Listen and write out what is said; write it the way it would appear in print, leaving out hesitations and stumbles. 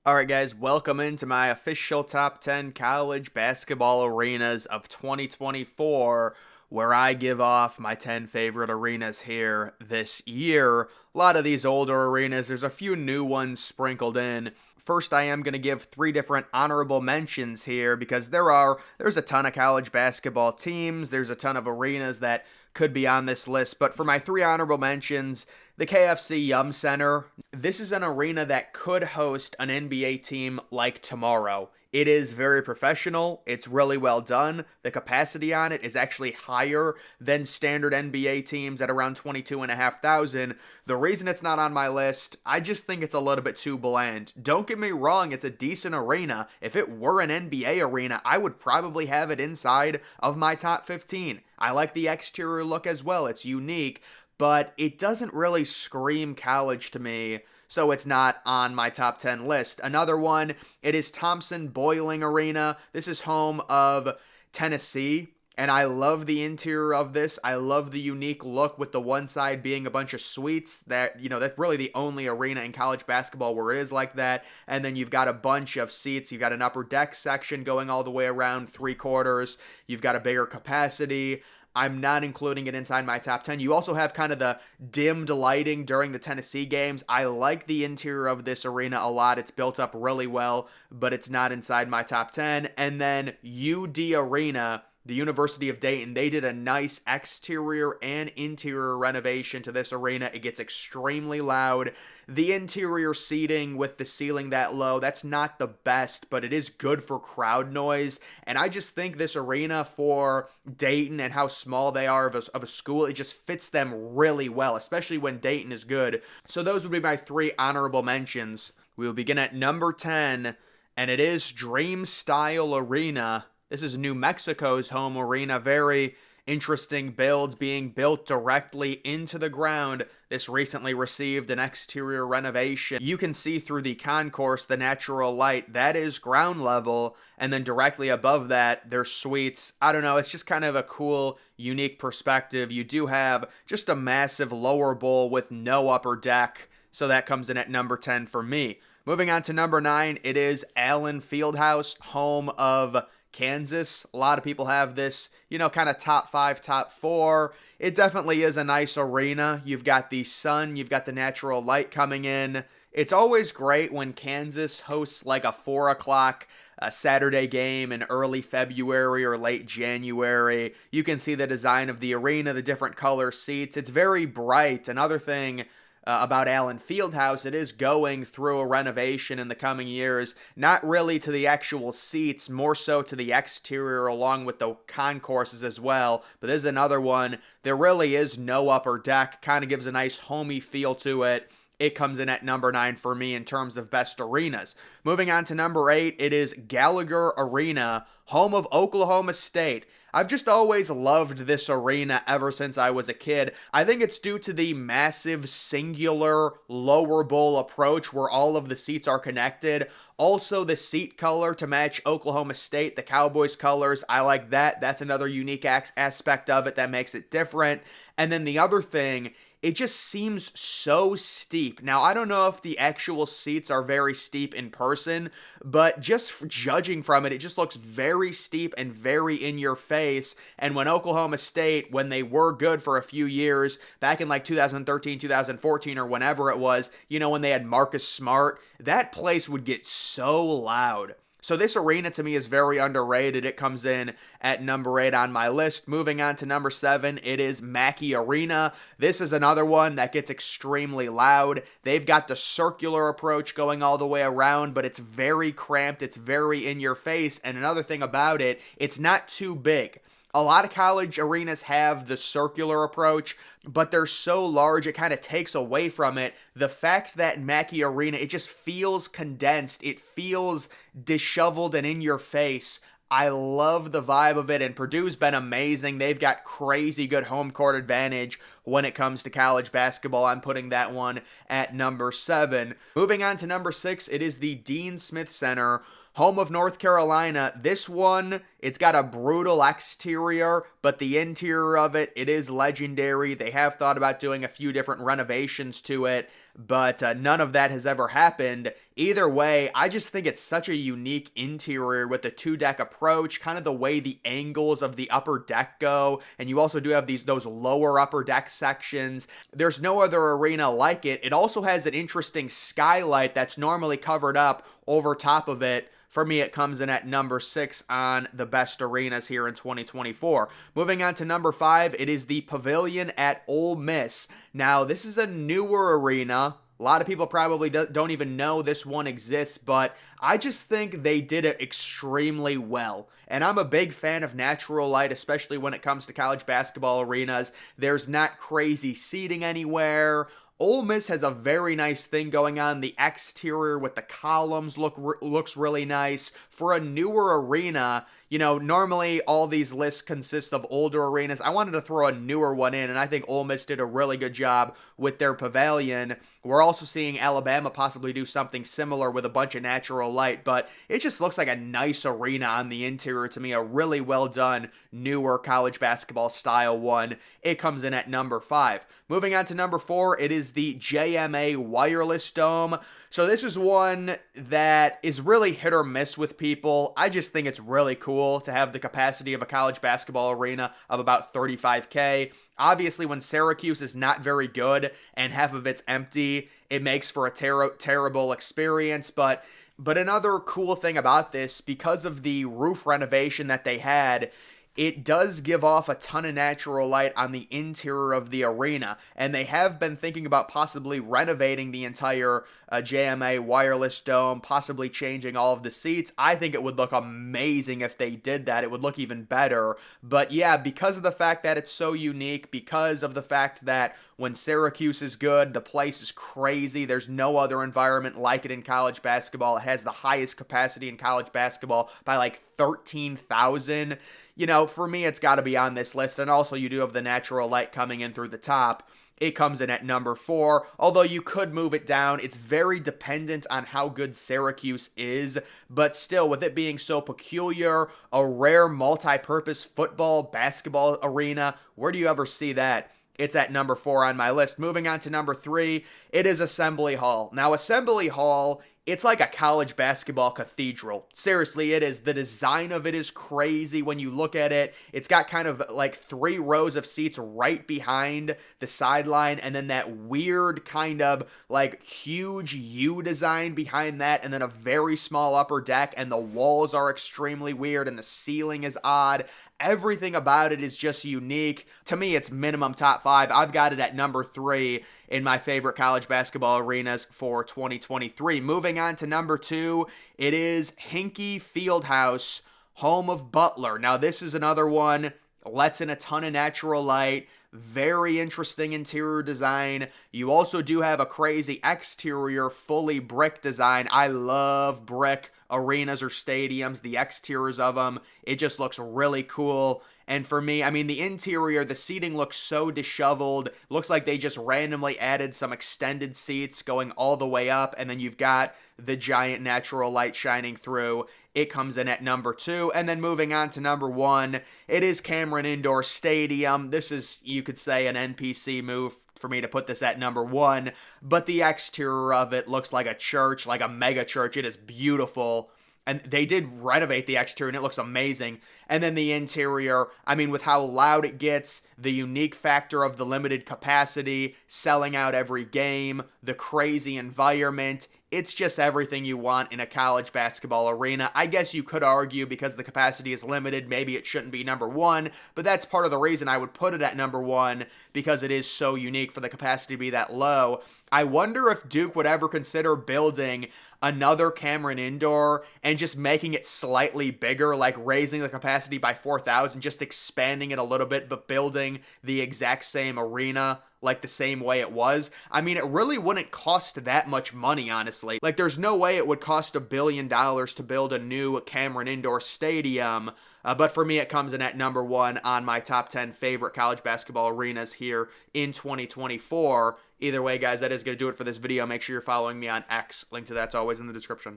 Alright guys, welcome into my official top 10 college basketball arenas of 2024, where I give off my 10 favorite arenas here this year. A lot of these older arenas, there's a few new ones sprinkled in. First, I am going to give three different honorable mentions here because there's a ton of college basketball teams, there's a ton of arenas that could be on this list, but for my three honorable mentions, the KFC Yum Center. This is an arena that could host an NBA team like tomorrow. It is very professional. It's really well done. The capacity on it is actually higher than standard NBA teams at around 22,500. The reason it's not on my list, I just think it's a little bit too bland. Don't get me wrong, it's a decent arena. If it were an NBA arena, I would probably have it inside of my top 15. I like the exterior look as well. It's unique, but it doesn't really scream college to me, so it's not on my top 10 list. Another one, it is Thompson-Boling Arena. This is home of Tennessee, and I love the interior of this. I love the unique look with the one side being a bunch of suites. That's really the only arena in college basketball where it is like that. And then you've got a bunch of seats. You've got an upper deck section going all the way around three quarters. You've got a bigger capacity. I'm not including it inside my top 10. You also have kind of the dimmed lighting during the Tennessee games. I like the interior of this arena a lot. It's built up really well, but it's not inside my top 10. And then UD Arena, the University of Dayton, they did a nice exterior and interior renovation to this arena. It gets extremely loud. The interior seating with the ceiling that low, that's not the best, but it is good for crowd noise. And I just think this arena for Dayton and how small they are of a school, it just fits them really well, especially when Dayton is good. So those would be my three honorable mentions. We will begin at number 10, and it is Dreamstyle Arena. This is New Mexico's home arena. Very interesting builds being built directly into the ground. This recently received an exterior renovation. You can see through the concourse the natural light. That is ground level. And then directly above that, there's suites. I don't know. It's just kind of a cool, unique perspective. You do have just a massive lower bowl with no upper deck. So that comes in at number 10 for me. Moving on to number 9, it is Allen Fieldhouse, home of Kansas. A lot of people have this, kind of top 5, top 4. It definitely is a nice arena. You've got the sun, you've got the natural light coming in. It's always great when Kansas hosts like a 4 o'clock Saturday game in early February or late January. You can see the design of the arena, the different color seats. It's very bright. Another thing about Allen Fieldhouse, it is going through a renovation in the coming years, not really to the actual seats, more so to the exterior along with the concourses as well. But this is another one. There really is no upper deck, kind of gives a nice homey feel to it. It comes in at number 9 for me in terms of best arenas. Moving on to number 8, it is Gallagher Arena, home of Oklahoma State. I've just always loved this arena ever since I was a kid. I think it's due to the massive singular lower bowl approach where all of the seats are connected. Also, the seat color to match Oklahoma State, the Cowboys colors. I like that. That's another unique aspect of it that makes it different. And then the other thing, it just seems so steep. Now, I don't know if the actual seats are very steep in person, but just judging from it, it just looks very steep and very in your face. And when Oklahoma State, when they were good for a few years, back in like 2013, 2014, or whenever it was, when they had Marcus Smart, that place would get so loud. So this arena to me is very underrated. It comes in at number 8 on my list. Moving on to number 7, it is Mackey Arena. This is another one that gets extremely loud. They've got the circular approach going all the way around, but it's very cramped. It's very in your face. And another thing about it, it's not too big. A lot of college arenas have the circular approach, but they're so large, it kind of takes away from it. The fact that Mackey Arena, it just feels condensed. It feels disheveled and in your face. I love the vibe of it, and Purdue's been amazing. They've got crazy good home court advantage. when it comes to college basketball. I'm putting that one at number 7. Moving on to number 6, it is the Dean Smith Center, home of North Carolina. This one, it's got a brutal exterior, but the interior of it, it is legendary. They have thought about doing a few different renovations to it, but none of that has ever happened. Either way, I just think it's such a unique interior with the 2-deck approach, kind of the way the angles of the upper deck go, and you also do have those lower upper deck sections. There's no other arena like it. It also has an interesting skylight that's normally covered up over top of it. For me, it comes in at number 6 on the best arenas here in 2024. Moving on to number 5, it is the Pavilion at Ole Miss. Now, this is a newer arena. A lot of people probably don't even know this one exists, but I just think they did it extremely well. And I'm a big fan of natural light, especially when it comes to college basketball arenas. There's not crazy seating anywhere. Ole Miss has a very nice thing going on. The exterior with the columns looks really nice. For a newer arena, you know, normally all these lists consist of older arenas. I wanted to throw a newer one in, and I think Ole Miss did a really good job with their Pavilion. We're also seeing Alabama possibly do something similar with a bunch of natural light, but it just looks like a nice arena on the interior to me. A really well done, newer college basketball style one. It comes in at number 5. Moving on to number 4, it is the JMA Wireless Dome. So this is one that is really hit or miss with people. I just think it's really cool to have the capacity of a college basketball arena of about 35K. Obviously, when Syracuse is not very good and half of it's empty, it makes for a terrible experience. But another cool thing about this, because of the roof renovation that they had, it does give off a ton of natural light on the interior of the arena, and they have been thinking about possibly renovating the entire JMA Wireless Dome, possibly changing all of the seats. I think it would look amazing if they did that. It would look even better. But yeah, because of the fact that it's so unique, because of the fact that when Syracuse is good, the place is crazy. There's no other environment like it in college basketball. It has the highest capacity in college basketball by like 13,000. You know, for me, it's got to be on this list. And also, you do have the natural light coming in through the top. It comes in at number 4, although you could move it down. It's very dependent on how good Syracuse is, but still, with it being so peculiar, a rare multi-purpose football, basketball arena, where do you ever see that? It's at number 4 on my list. Moving on to number 3, it is Assembly Hall. Now, Assembly Hall, it's like a college basketball cathedral. Seriously, it is. The design of it is crazy when you look at it. It's got kind of like 3 rows of seats right behind the sideline, and then that weird kind of like huge U design behind that, and then a very small upper deck, and the walls are extremely weird, and the ceiling is odd. Everything about it is just unique. To me, it's minimum top 5. I've got it at number 3 in my favorite college basketball arenas for 2023. Moving on to number 2, it is Hinkle Fieldhouse, home of Butler. Now, this is another one, lets in a ton of natural light. Very interesting interior design. You also do have a crazy exterior, fully brick design. I love brick arenas or stadiums, the exteriors of them. It just looks really cool. And for me, I mean, the interior, the seating looks so disheveled. Looks like they just randomly added some extended seats going all the way up, and then you've got the giant natural light shining through. It comes in at number 2. And then moving on to number 1, it is Cameron Indoor Stadium. This is, you could say, an NPC move for me to put this at number 1, but the exterior of it looks like a church, like a mega church. It is beautiful. And they did renovate the exterior, and it looks amazing. And then the interior, I mean, with how loud it gets, the unique factor of the limited capacity, selling out every game, the crazy environment, it's just everything you want in a college basketball arena. I guess you could argue because the capacity is limited, maybe it shouldn't be number 1, but that's part of the reason I would put it at number 1, because it is so unique for the capacity to be that low. I wonder if Duke would ever consider building another Cameron Indoor and just making it slightly bigger, like raising the capacity by 4,000, just expanding it a little bit, but building the exact same arena like the same way it was. I mean, it really wouldn't cost that much money, honestly. Like, there's no way it would cost $1 billion to build a new Cameron Indoor Stadium. But for me, it comes in at number one on my top 10 favorite college basketball arenas here in 2024. Either way, guys, that is going to do it for this video. Make sure you're following me on X. Link to that's always in the description.